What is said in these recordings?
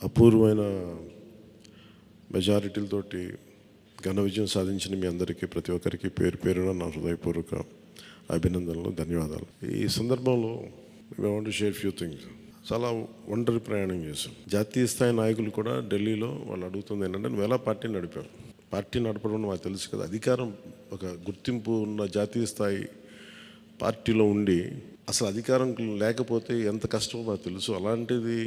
అపూర్వమైన మెజారిటీలతోటి ఘన విజయం సాధించిన మీ అందరికీ ప్రతి ఒక్కరికి పేరు పేరున నా హృదయపూర్వక అభినందనలు, ధన్యవాదాలు. ఈ సందర్భంలో I want to share few things. చాలా ఒంటరి ప్రయాణం చేశాం. జాతీయ స్థాయి నాయకులు కూడా ఢిల్లీలో వాళ్ళు అడుగుతుంది ఏంటంటే, నువ్వు ఎలా పార్టీ నడిపావు? పార్టీ నడపడం మాకు తెలుసు కదా, అధికారం ఒక గుర్తింపు ఉన్న జాతీయ స్థాయి పార్టీలో ఉండి అసలు అధికారం లేకపోతే ఎంత కష్టమో మాకు తెలుసు. అలాంటిది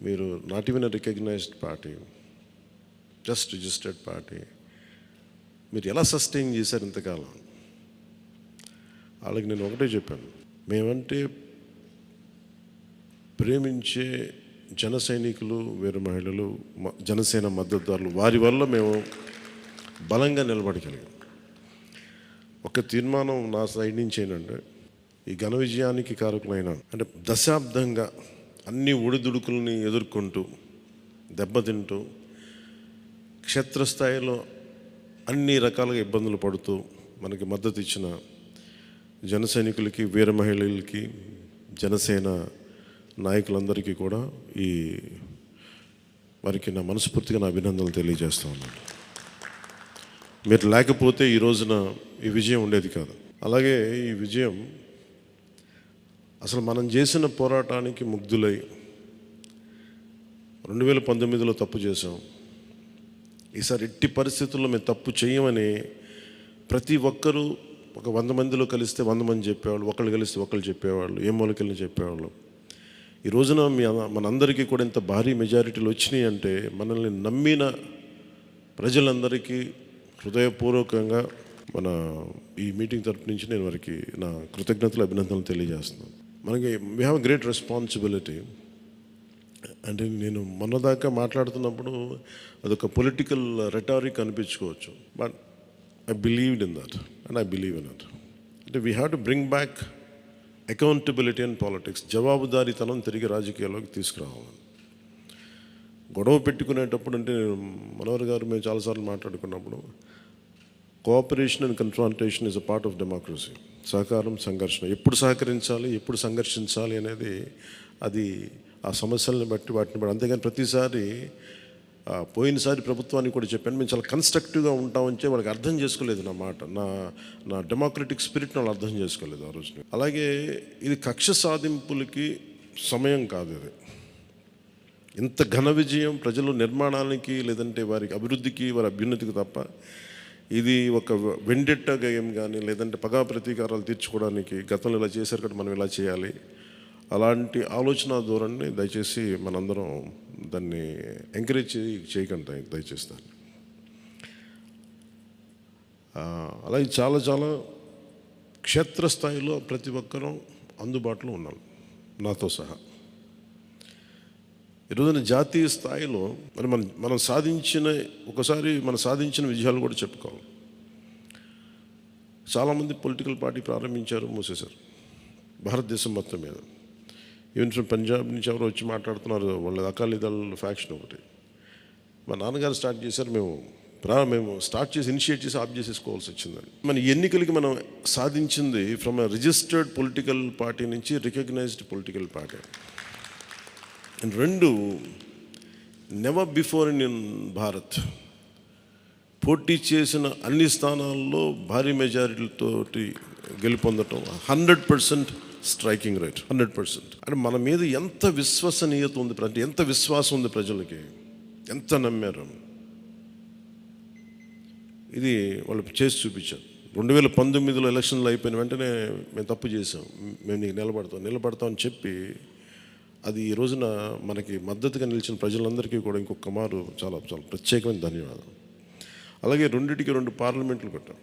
మీరు not even recognized party, just registered party, మీరు ఎలా సస్టైన్ చేశారు ఇంతకాలం? వాళ్ళకి నేను ఒకటే చెప్పాను, మేమంటే ప్రేమించే జన సైనికులు, వీర మహిళలు, జనసేన మద్దతుదారులు, వారి వల్ల మేము బలంగా నిలబడగలిగాం. ఒక తీర్మానం నా సైడ్ నుంచి ఏంటంటే, ఈ ఘన విజయానికి కారకులైన అంటే దశాబ్దంగా అన్ని ఒడిదుడుకుల్ని ఎదుర్కొంటూ దెబ్బతింటూ క్షేత్రస్థాయిలో అన్ని రకాలుగా ఇబ్బందులు పడుతూ మనకి మద్దతు ఇచ్చిన జన సైనికులకి, వీర మహిళలకి, జనసేన నాయకులందరికీ కూడా వారికి నా మనస్ఫూర్తిగా నా అభినందనలు తెలియజేస్తా ఉన్నాను. మీరు లేకపోతే ఈ రోజున ఈ విజయం ఉండేది కాదు. అలాగే ఈ విజయం అసలు మనం చేసిన పోరాటానికి ముగ్ధులై 2019లో తప్పు చేసాం, ఈసారి ఎట్టి పరిస్థితుల్లో మేము తప్పు చేయమని ప్రతి ఒక్కరూ ఒక 100 మందిలో కలిస్తే 100 మంది చెప్పేవాళ్ళు, ఒకళ్ళు కలిస్తే ఒకళ్ళు చెప్పేవాళ్ళు, ఏ మూలకెళ్ళి చెప్పేవాళ్ళు. ఈ రోజున మనందరికీ కూడా ఇంత భారీ మెజారిటీలు వచ్చినాయి అంటే మనల్ని నమ్మిన ప్రజలందరికీ హృదయపూర్వకంగా మన ఈ మీటింగ్ తరపు నుంచి నేను వారికి నా కృతజ్ఞతలు, అభినందనలు తెలియజేస్తున్నాను. మనకి వీ హ్యావ్ గ్రేట్ రెస్పాన్సిబిలిటీ. అంటే నేను మొన్నదాకా మాట్లాడుతున్నప్పుడు అదొక పొలిటికల్ రెటారిక్ అనిపించుకోవచ్చు, but I believed in that and I believe in it. అంటే we have to bring back accountability and politics. జవాబుదారీతనం తిరిగి రాజకీయాల్లోకి తీసుకురావాలని. గొడవ పెట్టుకునేటప్పుడు అంటే మనోహర్ గారు మేము చాలాసార్లు మాట్లాడుకున్నప్పుడు, cooperation and confrontation is a part of democracy. సహకారం, సంఘర్షణ, ఎప్పుడు సహకరించాలి, ఎప్పుడు సంఘర్షించాలి అనేది అది ఆ సమస్యలను బట్టి వాటిని బట్టి. అంతేగాని ప్రతిసారి పోయినసారి ప్రభుత్వానికి కూడా చెప్పాను, మేము చాలా కన్స్ట్రక్టివ్గా ఉంటామని వాళ్ళకి అర్థం చేసుకోలేదు నా మాట, నా డెమోక్రటిక్ స్పిరిట్ని వాళ్ళు అర్థం చేసుకోలేదు ఆ రోజున. అలాగే ఇది కక్ష సాధింపులకి సమయం కాదు. ఇది ఇంత ఘన విజయం ప్రజల నిర్మాణానికి, లేదంటే వారికి అభివృద్ధికి, వారి అభ్యున్నతికి తప్ప ఇది ఒక వెండెట్ట గేయం కానీ, లేదంటే పగా ప్రతీకారాలు తీర్చుకోవడానికి గతంలో ఇలా చేశారు కాబట్టి మనం ఇలా చేయాలి, అలాంటి ఆలోచన ధోరణిని దయచేసి మనందరం దాన్ని ఎంకరేజ్ చేయకండి దయచేసి దాన్ని. అలాగే చాలా చాలా క్షేత్రస్థాయిలో ప్రతి ఒక్కరూ అందుబాటులో ఉన్నాం, నాతో సహా. ఈరోజున జాతీయ స్థాయిలో మరి మనం సాధించిన విజయాలు కూడా చెప్పుకోవాలి. చాలామంది పొలిటికల్ పార్టీ ప్రారంభించారు, మూసేశారు భారతదేశం మొత్తం మీద. ఈవెన్ ఫ్రమ్ పంజాబ్ నుంచి ఎవరో వచ్చి మాట్లాడుతున్నారు, వాళ్ళ అకాలీదళ్ ఫ్యాక్షన్ ఒకటి. మా నాన్నగారు స్టార్ట్ చేశారు, మేము స్టార్ట్ చేసి ఇనిషియేట్ చేసి ఆఫ్ చేసేసుకోవాల్సి వచ్చిందని. మన ఎన్నికలకి మనం సాధించింది from a registered political party నుంచి రికగ్నైజ్డ్ పొలిటికల్ పార్టీ. అండ్ రెండు, నెవర్ బిఫోర్ ఇన్ భారత్ పోటీ చేసిన అన్ని స్థానాల్లో భారీ మెజారిటీలతోటి గెలుపొందటం 100% స్ట్రైకింగ్ రేట్, 100%. అంటే మన మీద ఎంత విశ్వసనీయత ఉంది, అంటే ఎంత విశ్వాసం ఉంది ప్రజలకి, ఎంత నమ్మారు, ఇది వాళ్ళు చేసి చూపించారు. 2019లో ఎలక్షన్లు అయిపోయిన వెంటనే మేము తప్పు చేసాం, మేము నీకు నిలబడతామని చెప్పి అది ఈ రోజున మనకి మద్దతుగా నిలిచిన ప్రజలందరికీ కూడా ఇంకొక మారు చాలా చాలా ప్రత్యేకమైన ధన్యవాదాలు. అలాగే 2 పార్లమెంట్లు పెట్టాం.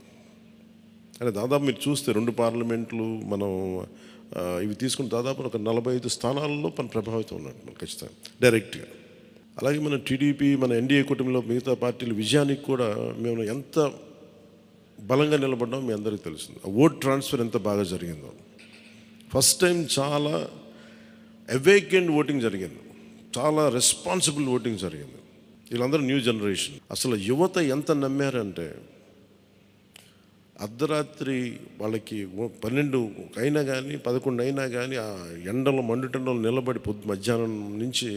అంటే దాదాపు మీరు చూస్తే 2 పార్లమెంట్లు మనం ఇవి తీసుకుని దాదాపు ఒక 45 స్థానాల్లో మన ప్రభావితం ఉన్నట్టు మనం ఖచ్చితంగా డైరెక్ట్గా. అలాగే మన టీడీపీ, మన ఎన్డీఏ కూటమిలో మిగతా పార్టీల విజయానికి కూడా మేము ఎంత బలంగా నిలబడ్డామో మీ అందరికీ తెలుస్తుంది. ఓట్ ట్రాన్స్ఫర్ ఎంత బాగా జరిగిందో. ఫస్ట్ టైం చాలా అవేకెండ్ ఓటింగ్ జరిగింది, చాలా రెస్పాన్సిబుల్ ఓటింగ్ జరిగింది. వీళ్ళందరూ న్యూ జనరేషన్. అసలు యువత ఎంత నమ్మారంటే అర్ధరాత్రి వాళ్ళకి 12 అయినా కానీ 11 అయినా కానీ ఆ ఎండలో మండుటెండలో నిలబడి మధ్యాహ్నం నుంచి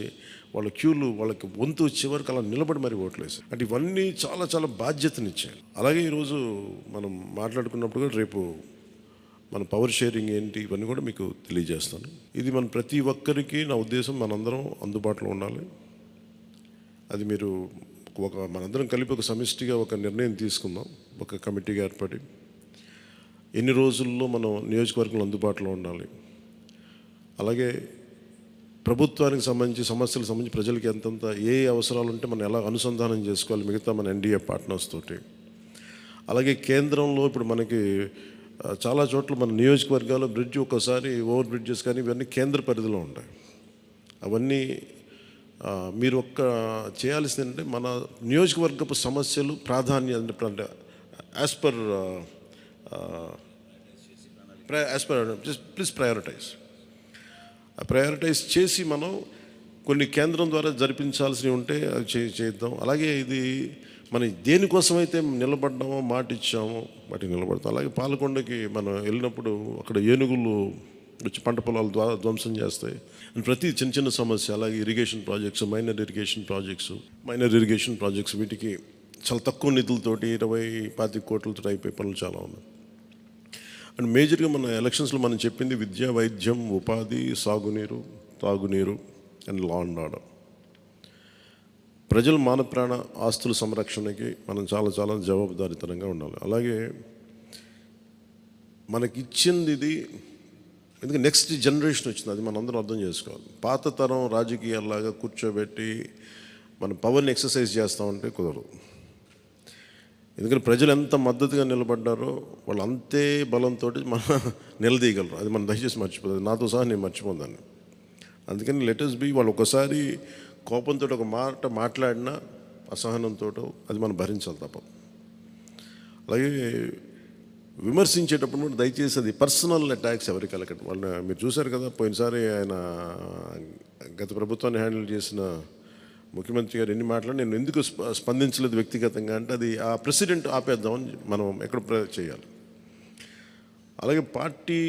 వాళ్ళ క్యూలు వాళ్ళకి వంతు వచ్చే వరకు అలా నిలబడి మరి ఓట్లు వేశారు. అంటే ఇవన్నీ చాలా చాలా బాధ్యతనిచ్చాయి. అలాగే ఈరోజు మనం మాట్లాడుకున్నప్పుడు కూడా రేపు మన పవర్ షేరింగ్ ఏంటి ఇవన్నీ కూడా మీకు తెలియజేస్తాను. ఇది మన ప్రతి ఒక్కరికి నా ఉద్దేశం మనందరం అందుబాటులో ఉండాలి. అది మీరు మనందరం కలిపి ఒక సమిష్టిగా ఒక నిర్ణయం తీసుకుందాం. ఒక కమిటీగా ఏర్పడి ఎన్ని రోజుల్లో మనం నియోజకవర్గంలో అందుబాటులో ఉండాలి, అలాగే ప్రభుత్వానికి సంబంధించి సమస్యలకు సంబంధించి ప్రజలకి ఎంతంత ఏ అవసరాలు ఉంటే మనం ఎలా అనుసంధానం చేసుకోవాలి మిగతా మన ఎన్డీఏ పార్ట్నర్స్ తోటి. అలాగే కేంద్రంలో ఇప్పుడు మనకి చాలా చోట్ల మన నియోజకవర్గాల్లో బ్రిడ్జ్ ఒక్కోసారి ఓవర్ బ్రిడ్జెస్ కానీ ఇవన్నీ కేంద్ర పరిధిలో ఉంటాయి. అవన్నీ మీరు చేయాల్సింది ఏంటంటే మన నియోజకవర్గపు సమస్యలు ప్రాధాన్యత అంటే యాజ్ పర్ ప్లీజ్ ప్రయారిటైజ్ చేసి మనం కొన్ని కేంద్రం ద్వారా జరిపించాల్సినవి ఉంటే అవి చేద్దాం. అలాగే ఇది మనం దేనికోసమైతే నిలబడ్డామో మాట ఇచ్చామో వాటికి నిలబడతాం. అలాగే పాలకొండకి మనం వెళ్ళినప్పుడు అక్కడ ఏనుగులు వచ్చి పంట పొలాలు ధ్వంసం చేస్తాయి. ప్రతి చిన్న చిన్న సమస్య, అలాగే irrigation projects, minor irrigation projects వీటికి చాలా తక్కువ నిధులతోటి 20-25 కోట్లతో అయిపోయే పనులు చాలా ఉన్నాయి. అండ్ మేజర్గా మన ఎలక్షన్స్లో మనం చెప్పింది విద్య, వైద్యం, ఉపాధి, సాగునీరు, తాగునీరు అండ్ లా అండ్ ఆర్డర్. ప్రజల మాన ప్రాణ ఆస్తుల సంరక్షణకి మనం చాలా చాలా జవాబుదారీతనంగా ఉండాలి. అలాగే మనకిచ్చింది ఇది ఎందుకంటే నెక్స్ట్ జనరేషన్ వచ్చింది, అది మనందరం అర్థం చేసుకోవాలి. పాత తరం రాజకీయాల్లాగా కూర్చోబెట్టి మన పవర్ని ఎక్సర్సైజ్ చేస్తామంటే కుదరదు. ఎందుకంటే ప్రజలు ఎంత మద్దతుగా నిలబడ్డారో వాళ్ళు అంతే బలంతో మనం నిలదీయగలరు. అది మనం దయచేసి మర్చిపోతుంది. నాతో సహా నేను మర్చిపోదాన్ని. అందుకని లెటర్స్ బి వాళ్ళు ఒకసారి కోపంతో ఒక మాట మాట్లాడినా అసహనంతో అది మనం భరించాలి తప్పదు. అలాగే విమర్శించేటప్పుడు కూడా దయచేసి అది పర్సనల్ అటాక్స్ ఎవరికి కలగండి. వాళ్ళని మీరు చూశారు కదా, పోయినసారి ఆయన గత ప్రభుత్వాన్ని హ్యాండిల్ చేసిన ముఖ్యమంత్రి గారు ఎన్ని మాట్లాడి నేను ఎందుకు స్పందించలేదు వ్యక్తిగతంగా అంటే అది ఆ ప్రెసిడెంట్ ఆపేద్దామని మనం ఎక్కడ చేయాలి. అలాగే పార్టీ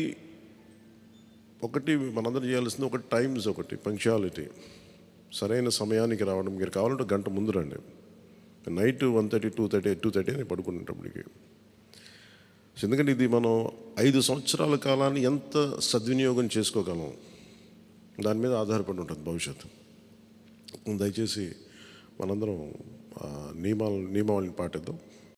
ఒకటి మనందరూ చేయాల్సింది ఒకటి టైమ్స్, ఒకటి పంక్చువాలిటీ, సరైన సమయానికి రావడం. మీరు కావాలంటే గంట ముందు రండి. నైట్ 1:30, 2:30 అని పడుకునేటప్పటికి. ఎందుకంటే ఇది మనం 5 సంవత్సరాల కాలాన్ని ఎంత సద్వినియోగం చేసుకోగలం దాని మీద ఆధారపడి ఉంటుంది భవిష్యత్తు. దయచేసి మనందరం నియమావళిని పాటిద్దాం.